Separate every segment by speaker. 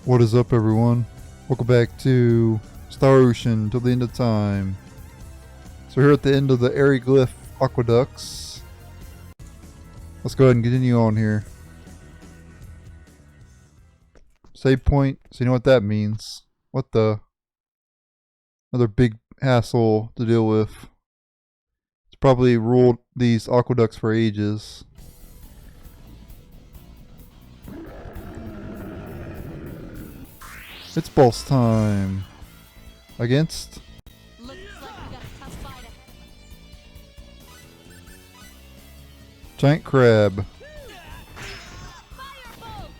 Speaker 1: What is up, everyone? Welcome back to Star Ocean till the end of time. So we're here at the end of the Aeroglyph aqueducts. Let's go ahead and continue on here. Save point, so you know what that means. What the? Another big hassle to deal with. It's probably ruled these aqueducts for ages. It's boss time. Against?
Speaker 2: Looks like we got a tough fight ahead.
Speaker 1: Giant crab.
Speaker 2: Firebolt!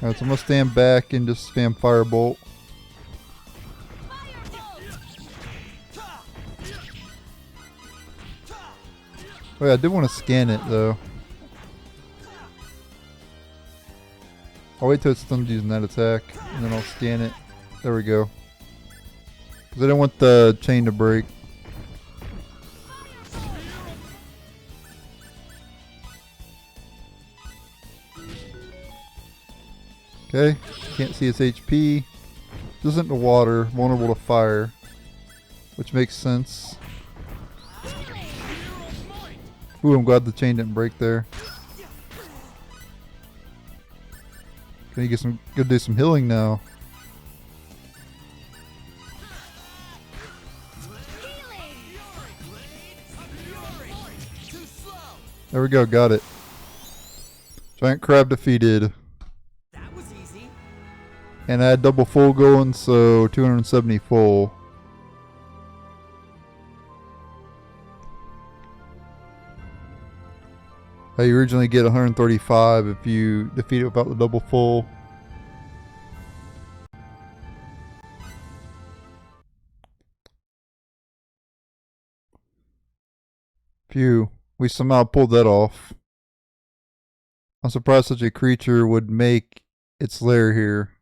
Speaker 1: Alright, so I'm gonna stand back and just spam firebolt. Oh yeah, I did want to scan it though. I'll wait till it's done using that attack, and then I'll scan it. There we go. Because I don't want the chain to break. Okay, can't see its HP. This isn't the water, vulnerable to fire. Which makes sense. Ooh, I'm glad the chain didn't break there. Can you go do some healing now? There we go, got it. Giant crab defeated.
Speaker 3: That was easy.
Speaker 1: And I had double full going, so 270 full. You originally get 135 if you defeat it without the double full. Phew, we somehow pulled that off. I'm surprised such a creature would make its lair here.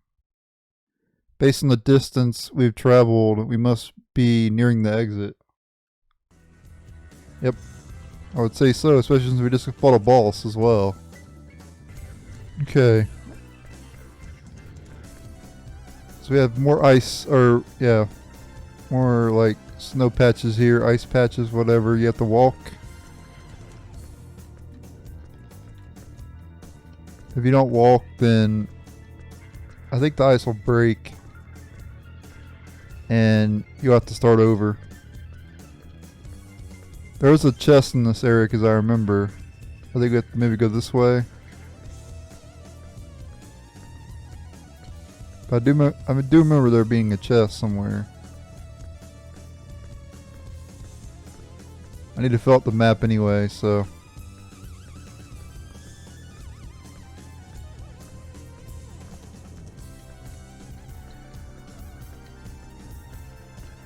Speaker 1: Based on the distance we've traveled, we must be nearing the exit. Yep. I would say so, especially since we just fought a boss as well. Okay. So we have more ice, or yeah, more like snow patches here, ice patches, whatever. You have to walk. If you don't walk, then I think the ice will break and you'll have to start over. There was a chest in this area because I remember. I think we have to maybe go this way. But I do remember there being a chest somewhere. I need to fill out the map anyway, so.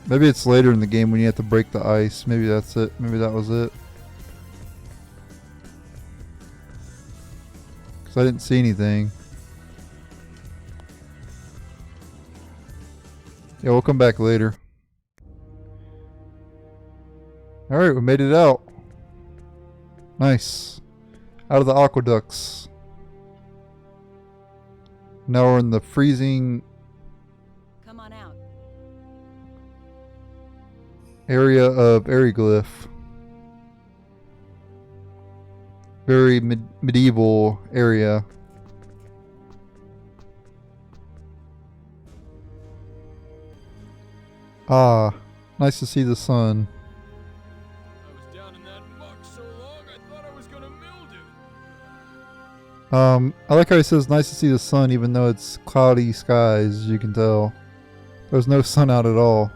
Speaker 1: Maybe it's later in the game when you have to break the ice. Maybe that's it. Maybe that was it. Because I didn't see anything. Yeah, we'll come back later. Alright, we made it out. Nice. Out of the aqueducts. Now we're in the freezing
Speaker 2: Come on out.
Speaker 1: area of Aeroglyph. Very medieval area. Ah, nice to see the sun.
Speaker 3: I was down in that muck so long I thought I was gonna mildew.
Speaker 1: I like how he says nice to see the sun even though it's cloudy skies, as you can tell. There's no sun out at all.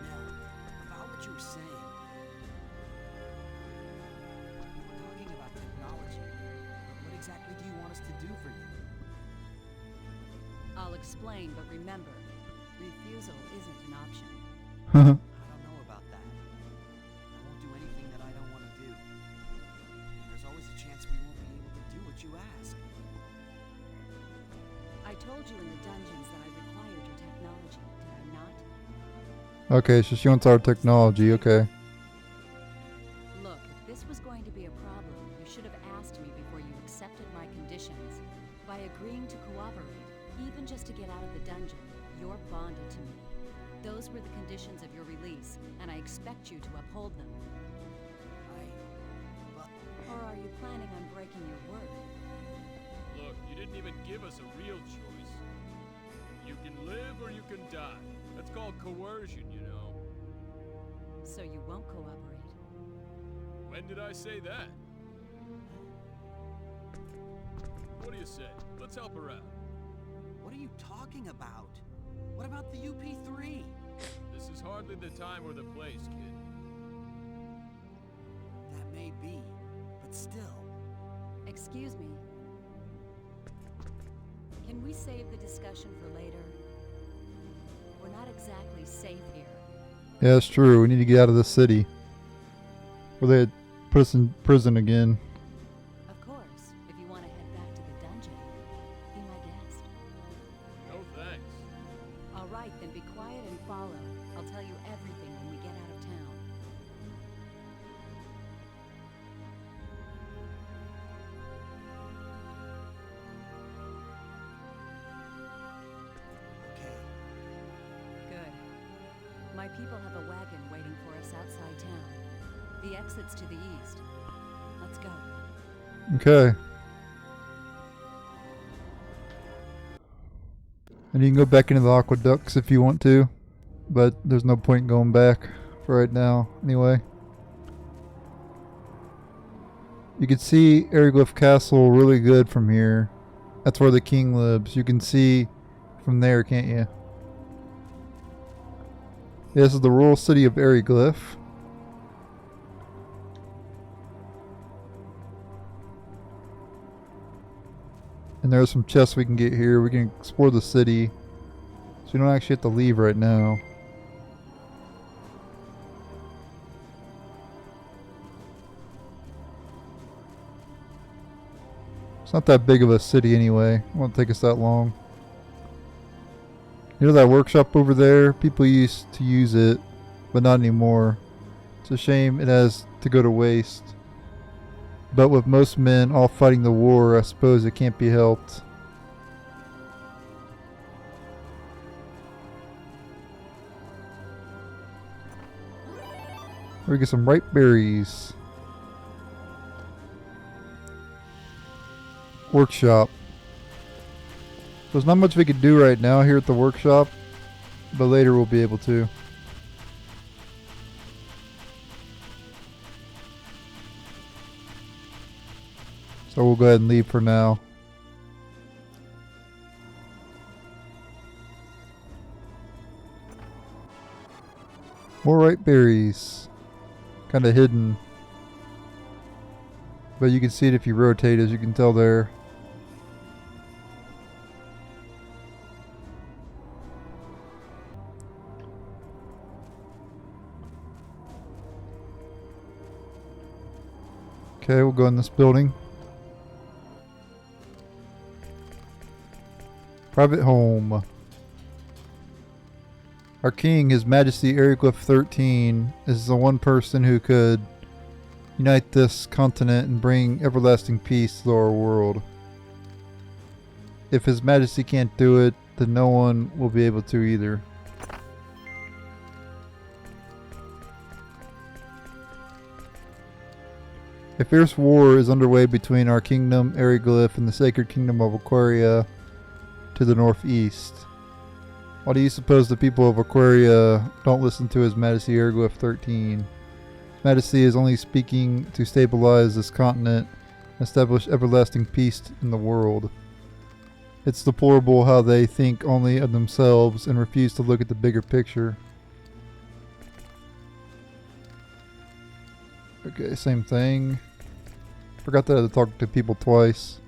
Speaker 3: Now, about what you were saying. You were talking about technology. What exactly do you want us to do for you?
Speaker 2: I'll explain, but remember, refusal isn't an option.
Speaker 3: I don't know about that. I won't do anything that I don't want to do. There's always a chance we won't be able to do what you ask.
Speaker 2: I told you in the dungeons that I required your technology, did I not?
Speaker 1: Okay, so she wants our technology, okay.
Speaker 2: Look, if this was going to be a problem, you should have asked me before you accepted. accepted my conditions. By agreeing to cooperate, even just to get out of the dungeon, you're bonded to me. Those were the conditions of your release, and I expect you to uphold them. Or are you planning on breaking your word?
Speaker 4: Look, you didn't even give us a real choice. You can live or you can die. That's called coercion, you know.
Speaker 2: So you won't cooperate?
Speaker 4: When did I say that? What do you say? Let's help her out.
Speaker 3: What are you talking about? What about the UP3?
Speaker 4: This is hardly the time or the place, kid.
Speaker 3: That may be, but still.
Speaker 2: Excuse me. Can we save the discussion for later? We're not exactly safe here.
Speaker 1: Yeah, it's true. We need to get out of the city. Or they put us in prison again.
Speaker 2: Of course, if you want to head back to the dungeon, be my guest.
Speaker 4: No thanks.
Speaker 2: All right, then be quiet and follow. I'll tell you everything when we get out of town.
Speaker 3: Okay.
Speaker 2: Good. My people have a wagon waiting for us outside town. The exit's to the east. Let's go.
Speaker 1: Okay. And you can go back into the aqueducts if you want to. But there's no point in going back for right now, anyway. You can see Aeroglyph Castle really good from here. That's where the king lives. You can see from there, can't you? This is the Royal City of Aeryglyph. And there are some chests we can get here. We can explore the city. So you don't actually have to leave right now. It's not that big of a city anyway. It won't take us that long. You know that workshop over there? People used to use it, but not anymore. It's a shame it has to go to waste. But with most men all fighting the war, I suppose it can't be helped. We get some ripe berries. Workshop. There's not much we could do right now here at the workshop, but later we'll be able to. So we'll go ahead and leave for now. More ripe berries. Kind of hidden. But you can see it if you rotate, as you can tell there. Okay, we'll go in this building. Private home. Our king, His Majesty Aeroglyph 13, is the one person who could unite this continent and bring everlasting peace to our world. If His Majesty can't do it, then no one will be able to either. A fierce war is underway between our kingdom, Aeroglyph, and the sacred kingdom of Aquaria to the northeast. Why do you suppose the people of Aquaria don't listen to His Majesty Aeroglyph 13? His Majesty is only speaking to stabilize this continent and establish everlasting peace in the world. It's deplorable how they think only of themselves and refuse to look at the bigger picture. Okay, same thing. Forgot that I had to talk to people twice.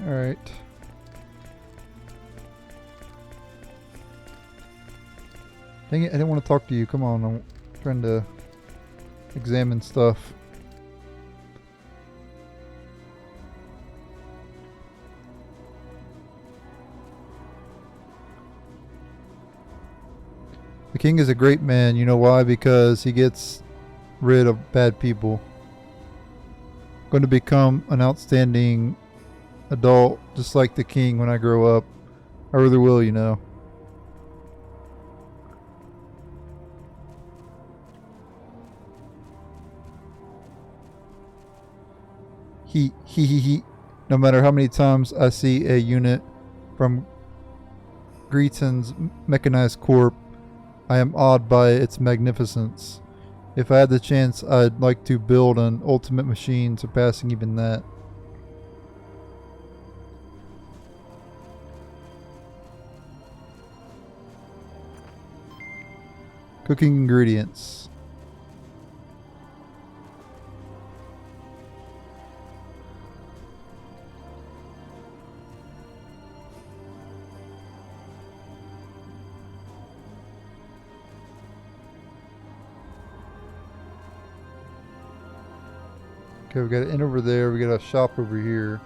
Speaker 1: Alright. Dang it, I didn't want to talk to you. Come on, I'm trying to examine stuff. The king is a great man. You know why? Because he gets rid of bad people. going to become an outstanding adult just like the king when I grow up. I really will, you know. He. No matter how many times I see a unit from Greeton's Mechanized Corp, I am awed by its magnificence. If I had the chance, I'd like to build an ultimate machine surpassing even that. Cooking ingredients. Okay, we got an inn over there. We got a shop over here.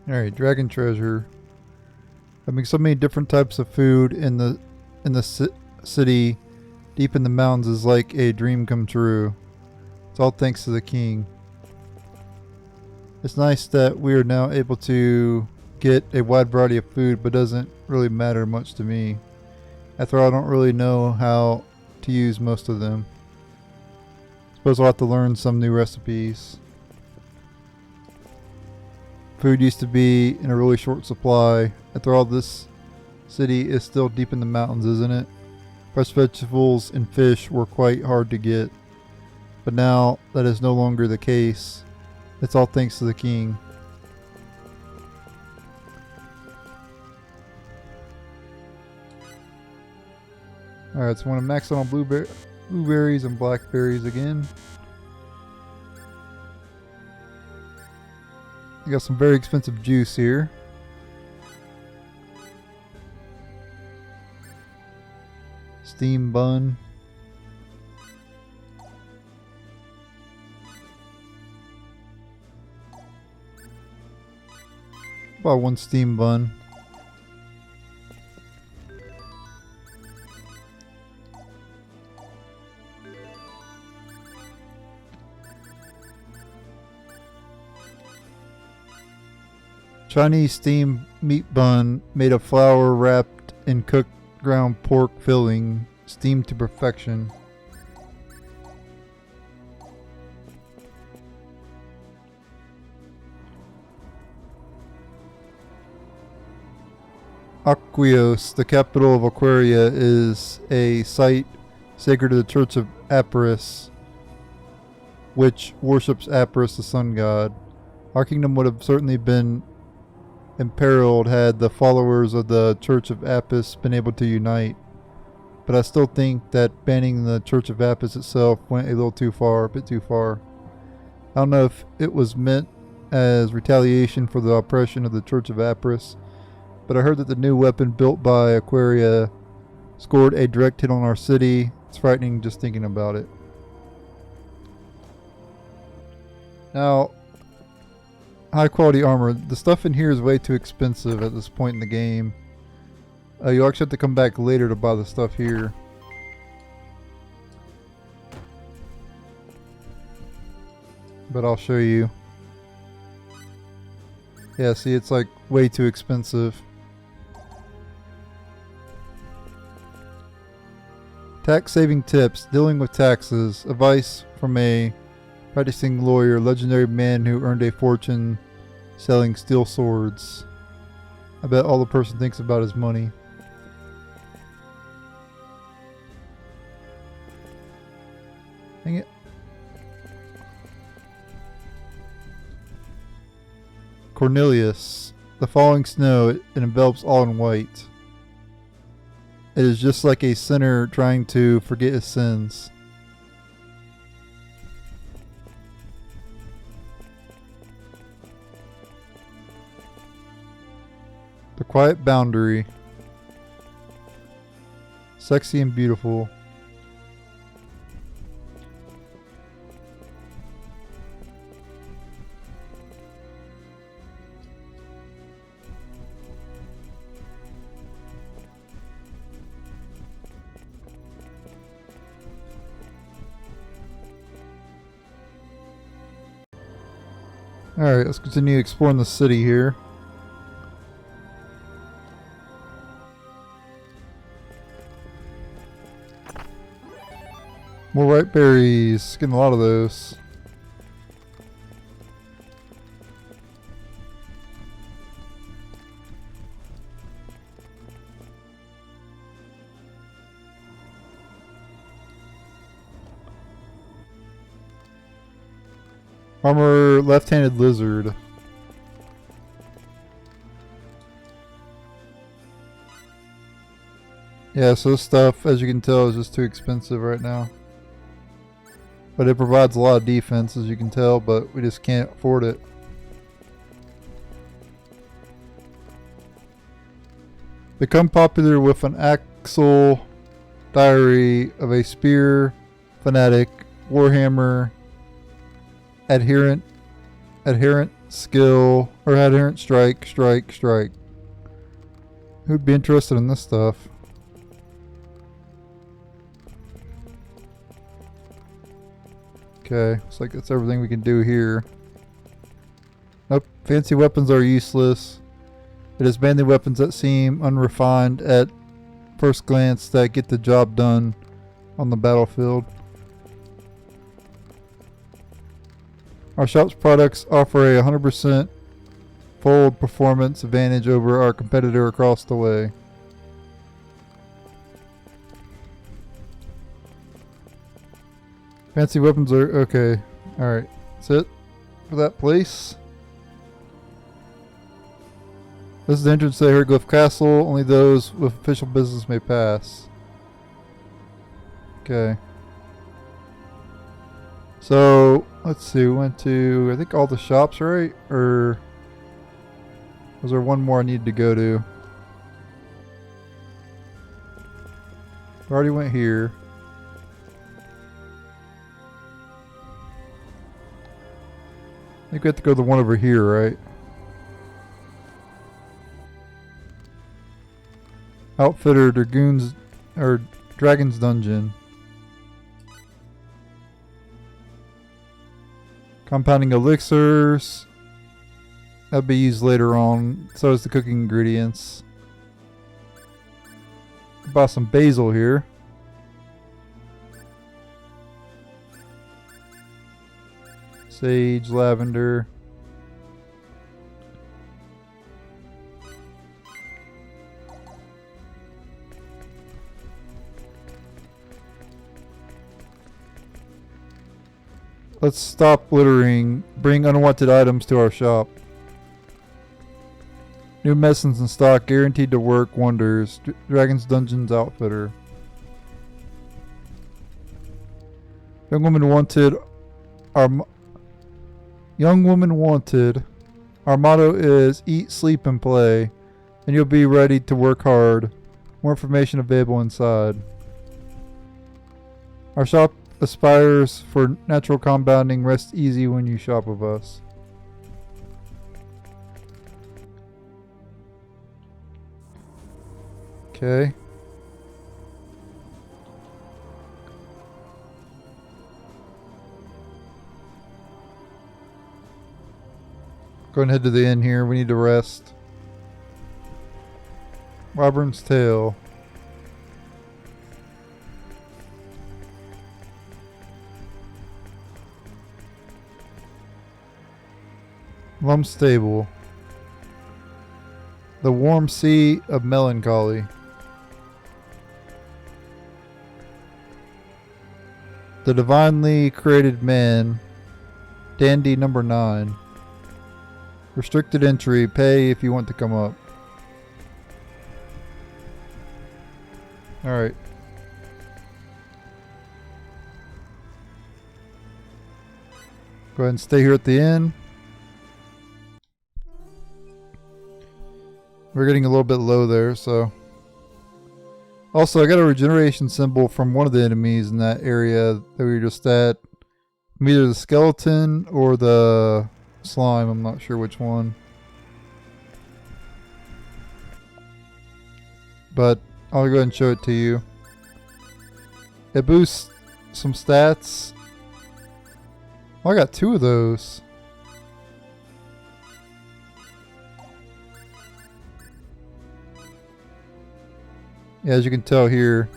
Speaker 1: Alright, dragon treasure. Having so many different types of food in the city deep in the mountains is like a dream come true. It's all thanks to the king. It's nice that we are now able to get a wide variety of food, but doesn't really matter much to me. After all, I don't really know how to use most of them. Suppose I'll have to learn some new recipes. Food used to be in a really short supply. After all, this city is still deep in the mountains, isn't it? Fresh vegetables and fish were quite hard to get. But now that is no longer the case. It's all thanks to the king. Alright, so I want to max out on blueberries and blackberries again. We got some very expensive juice here. Steam bun. About one steam bun. Chinese steamed meat bun made of flour wrapped in cooked ground pork filling, steamed to perfection. Yugioh, the capital of Aquaria, is a site sacred to the Church of Apis, which worships Apis, the sun god. Our kingdom would have certainly been imperiled had the followers of the Church of Apis been able to unite. But I still think that banning the Church of Apis itself went a little too far, a bit too far. I don't know if it was meant as retaliation for the oppression of the Church of Apis, but I heard that the new weapon built by Aquaria scored a direct hit on our city. It's frightening just thinking about it. Now, high quality armor. The stuff in here is way too expensive at this point in the game. You actually have to come back later to buy the stuff here. But I'll show you. Yeah, see, it's like way too expensive. Tax saving tips. Dealing with taxes. Advice from a practicing lawyer, legendary man who earned a fortune selling steel swords. I bet all the person thinks about is money. Dang it. Cornelius. The falling snow, it envelops all in white. It is just like a sinner trying to forget his sins. The quiet boundary. Sexy and beautiful. Alright, let's continue exploring the city here. More ripe berries. Getting a lot of those. Armor left-handed lizard. Yeah, so this stuff, as you can tell, is just too expensive right now. But it provides a lot of defense, as you can tell, but we just can't afford it. Become popular with an axle diary of a spear fanatic, warhammer, adherent skill, or adherent strike. Who'd be interested in this stuff? Okay, looks like that's everything we can do here. Nope, fancy weapons are useless. It is mainly weapons that seem unrefined at first glance that get the job done on the battlefield. Our shop's products offer a 100% fold performance advantage over our competitor across the way. Fancy weapons are okay. Alright, that's it for that place. This is the entrance to the Aeroglyph Castle. Only those with official business may pass. Okay. So, let's see. We went to, I think, all the shops, right? Or was there one more I needed to go to? I already went here. I think we have to go to the one over here, right? Outfitter, Dragoons, or Dragon's Dungeon. Compounding elixirs. That'll be used later on. So is the cooking ingredients. Buy some basil here. Sage, lavender. Let's stop littering. Bring unwanted items to our shop. New medicines in stock, guaranteed to work wonders. Dragon's Dungeons Outfitter. Young woman wanted. Young woman wanted. Our motto is eat, sleep, and play, and you'll be ready to work hard. More information available inside. Our shop aspires for natural compounding. Rest easy when you shop with us. Okay. Go and head to the inn here. We need to rest. Wyvern's Tail. Lump Stable. The Warm Sea of Melancholy. The Divinely Created Man. Dandy number 9. Restricted entry. Pay if you want to come up. Alright. Go ahead and stay here at the inn. We're getting a little bit low there, so. Also, I got a regeneration symbol from one of the enemies in that area that we were just at. Either the skeleton or the slime. I'm not sure which one. But I'll go ahead and show it to you. It boosts some stats. Oh, I got 2 of those. Yeah, as you can tell here,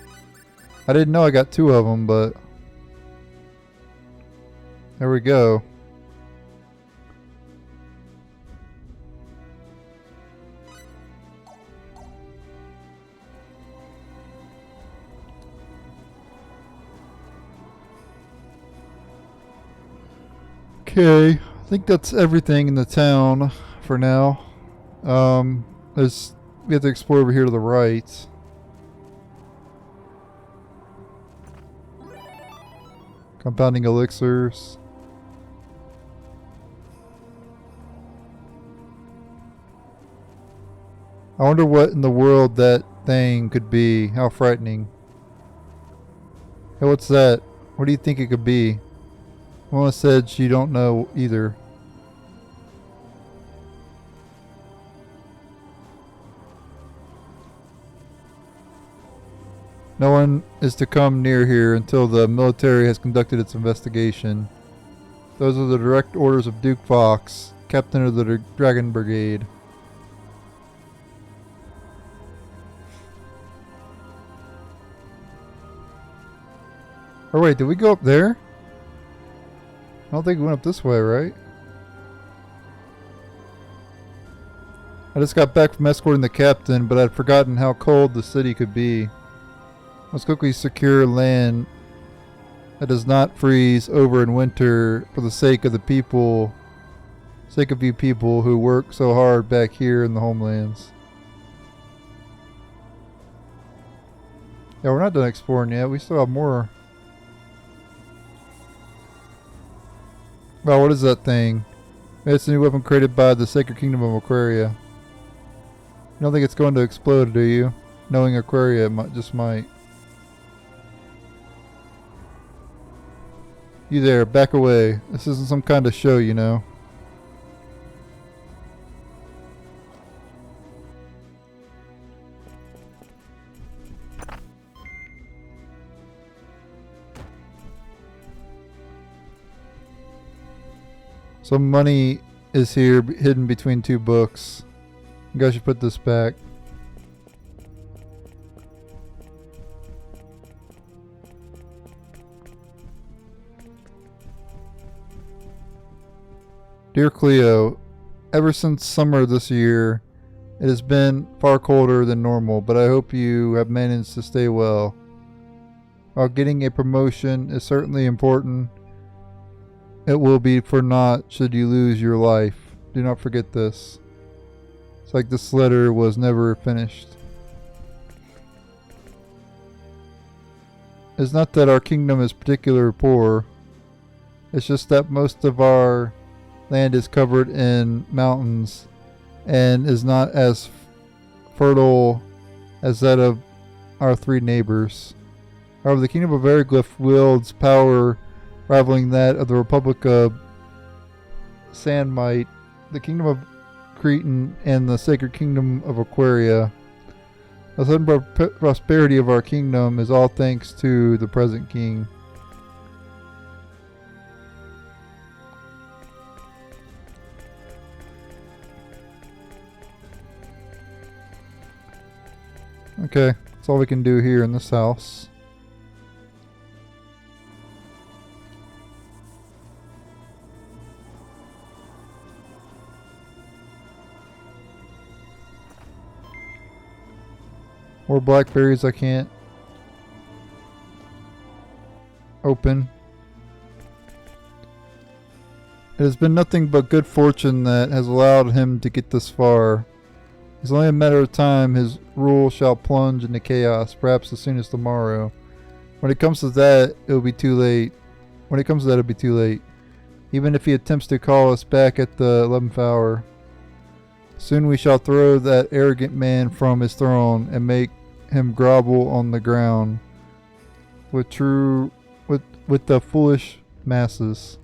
Speaker 1: I didn't know I got 2 of them, but there we go. Okay, I think that's everything in the town for now. We have to explore over here to the right. Compounding elixirs. I wonder what in the world that thing could be. How frightening. Hey, what's that? What do you think it could be? Mama said she don't know either. No one is to come near here until the military has conducted its investigation. Those are the direct orders of Duke Fox, captain of the Dragon Brigade. Oh wait, did we go up there? I don't think we went up this way, right? I just got back from escorting the captain, but I'd forgotten how cold the city could be. Let's quickly secure land that does not freeze over in winter for the sake of the people, sake of you people who work so hard back here in the homelands. Yeah, we're not done exploring yet. We still have more. Wow, what is that thing? It's a new weapon created by the Sacred Kingdom of Aquaria. You don't think it's going to explode, do you? Knowing Aquaria, it just might. You there, back away. This isn't some kind of show, you know. Some money is here hidden between 2 books. You guys should put this back. Dear Cleo, ever since summer this year, it has been far colder than normal, but I hope you have managed to stay well. While getting a promotion is certainly important, it will be for naught should you lose your life. Do not forget this. It's like this letter was never finished. It's not that our kingdom is particularly poor. It's just that most of our land is covered in mountains and is not as fertile as that of our 3 neighbors. However, the kingdom of Aeroglyph wields power rivaling that of the Republic of Sandmite, the kingdom of Cretan, and the sacred kingdom of Aquaria. The sudden prosperity of our kingdom is all thanks to the present king. Okay, that's all we can do here in this house. More blackberries I can't open. It has been nothing but good fortune that has allowed him to get this far. It's only a matter of time his rule shall plunge into chaos, perhaps as soon as tomorrow. When it comes to that, it'll be too late. Even if he attempts to call us back at the 11th hour. Soon we shall throw that arrogant man from his throne and make him grovel on the ground with the foolish masses.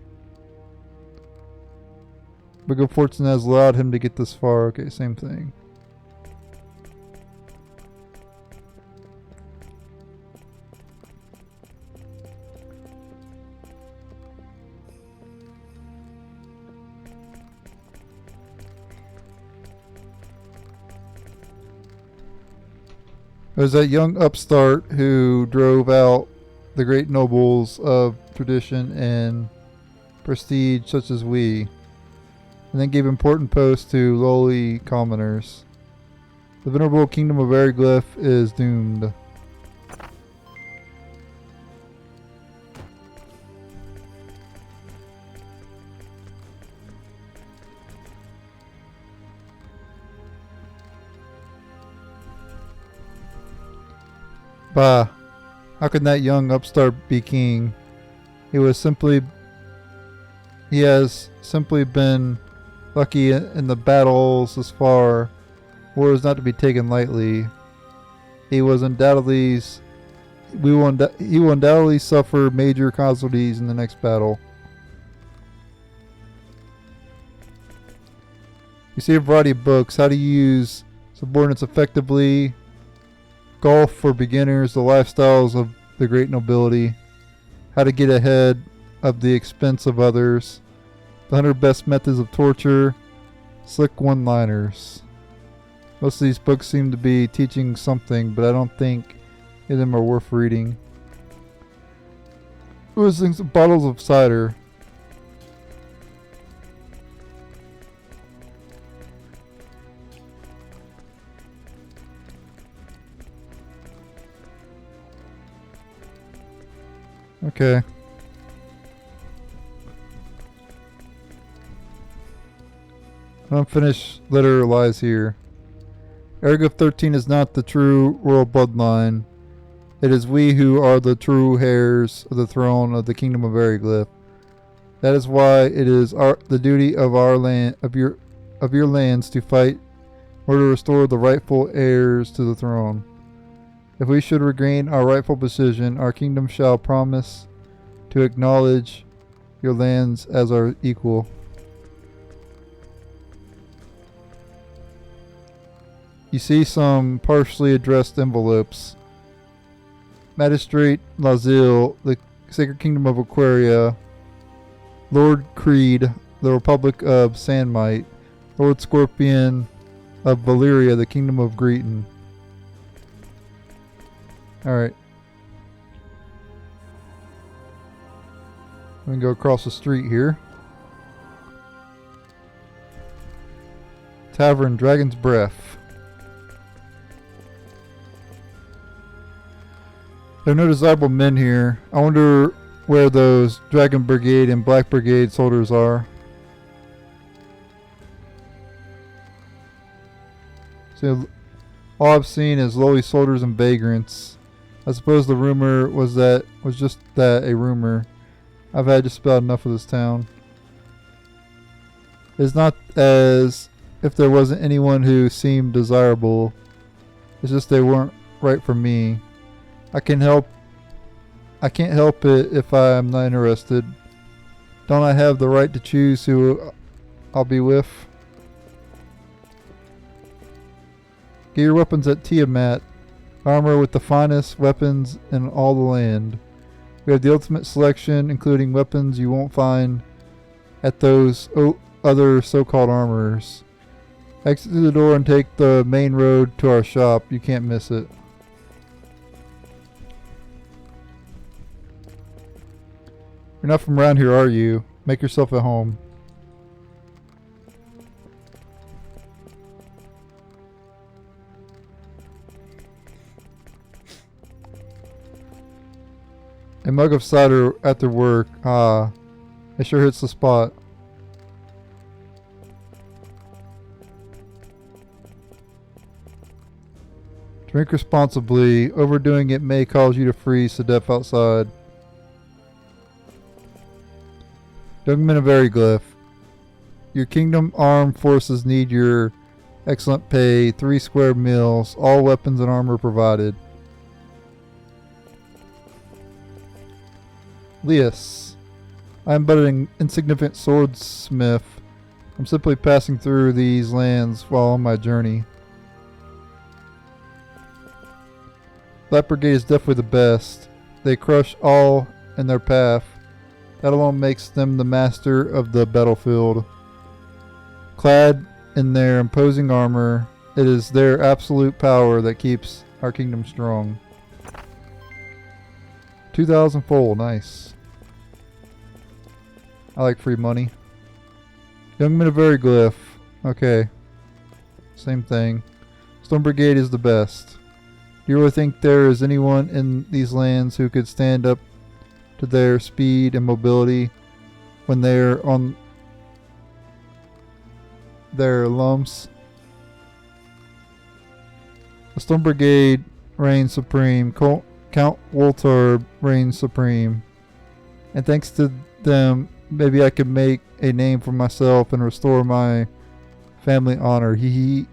Speaker 1: But good fortune has allowed him to get this far. Okay, same thing. It was that young upstart who drove out the great nobles of tradition and prestige such as we, and then gave important posts to lowly commoners. The venerable kingdom of Aeroglyph is doomed. Bah, how can that young upstart be king? He has simply been lucky in the battles thus far. War is not to be taken lightly. He will undoubtedly suffer major casualties in the next battle. You see a variety of books: how to use subordinates effectively, golf for beginners, the lifestyles of the great nobility, how to get ahead of the expense of others, the 100 best methods of torture, slick one-liners. Most of these books seem to be teaching something, but I don't think any of them are worth reading. Ooh, these things, bottles of cider. Okay. An unfinished letter lies here. Aeroglyph 13 is not the true royal bloodline. It is we who are the true heirs of the throne of the kingdom of Aeroglyph. That is why it is the duty of our land, of your lands, to fight or to restore the rightful heirs to the throne. If we should regain our rightful position, our kingdom shall promise to acknowledge your lands as our equal. You see some partially addressed envelopes. Magistrate Lazille, the Sacred Kingdom of Aquaria, Lord Creed, the Republic of Sandmite, Lord Scorpion of Valyria, the Kingdom of Greeton. Alright. We can go across the street here. Tavern, Dragon's Breath. There are no desirable men here. I wonder where those Dragon Brigade and Black Brigade soldiers are. So, all I've seen is lowly soldiers and vagrants. I suppose the rumor was just that, a rumor. I've had just about enough of this town. It's not as if there wasn't anyone who seemed desirable. It's just they weren't right for me. I can't help it if I am not interested. Don't I have the right to choose who I'll be with? Get your weapons at Tiamat. Armor with the finest weapons in all the land. We have the ultimate selection, including weapons you won't find at those other so-called armorers. Exit through the door and take the main road to our shop. You can't miss it. You're not from around here, are you? Make yourself at home. A mug of cider after work. Ah, it sure hits the spot. Drink responsibly. Overdoing it may cause you to freeze to death outside. Young men of Aeroglyph. Your kingdom armed forces need your excellent pay. 3 square meals. All weapons and armor provided. Leas. I am but an insignificant swordsmith. I'm simply passing through these lands while on my journey. Black Brigade is definitely the best. They crush all in their path. That alone makes them the master of the battlefield. Clad in their imposing armor, it is their absolute power that keeps our kingdom strong. 2,000 full, nice. I like free money. Young men of Aeroglyph. Okay. Same thing. Stone Brigade is the best. Do you really think there is anyone in these lands who could stand up to their speed and mobility when they're on their lumps? The Stone Brigade reigns supreme. Count Woltar reigns supreme. And thanks to them, maybe I could make a name for myself and restore my family honor. Hee hee.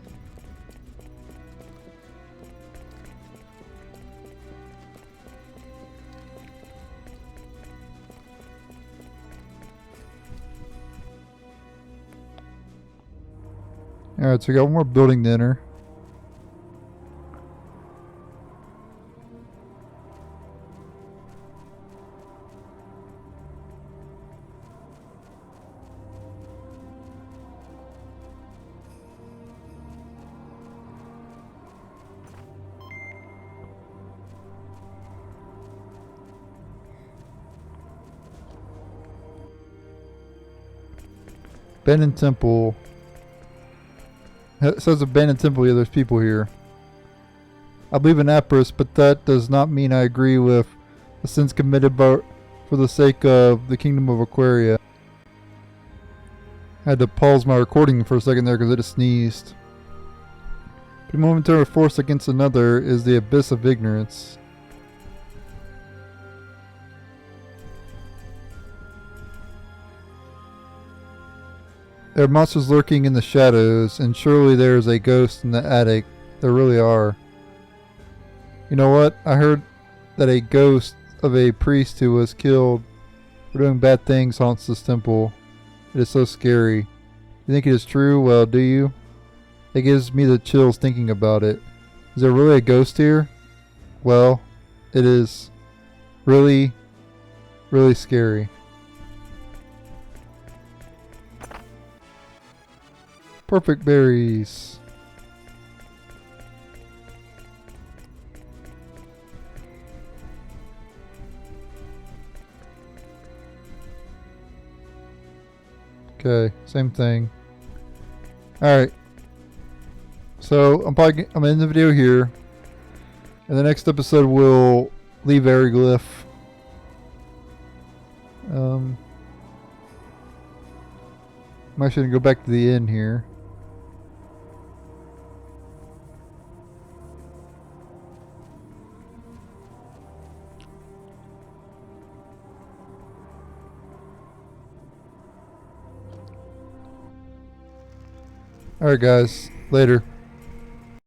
Speaker 1: Alright, so we got one more building to enter. Abandoned Temple. It says abandoned temple. Yeah, there's people here. I believe in Apris, but that does not mean I agree with the sins committed for the sake of the kingdom of Aquaria. I had to pause my recording for a second there because I just sneezed. Putting momentary force against another is the abyss of ignorance. There are monsters lurking in the shadows, and surely there is a ghost in the attic. There really are. You know what? I heard that a ghost of a priest who was killed for doing bad things haunts this temple. It is so scary. You think it is true? Well, do you? It gives me the chills thinking about it. Is there really a ghost here? Well, it is really, really scary. Perfect berries. Okay, same thing. Alright. So I'm gonna end the video here. In the next episode we'll leave Aeroglyph. I'm actually gonna go back to the inn here. Alright guys, later.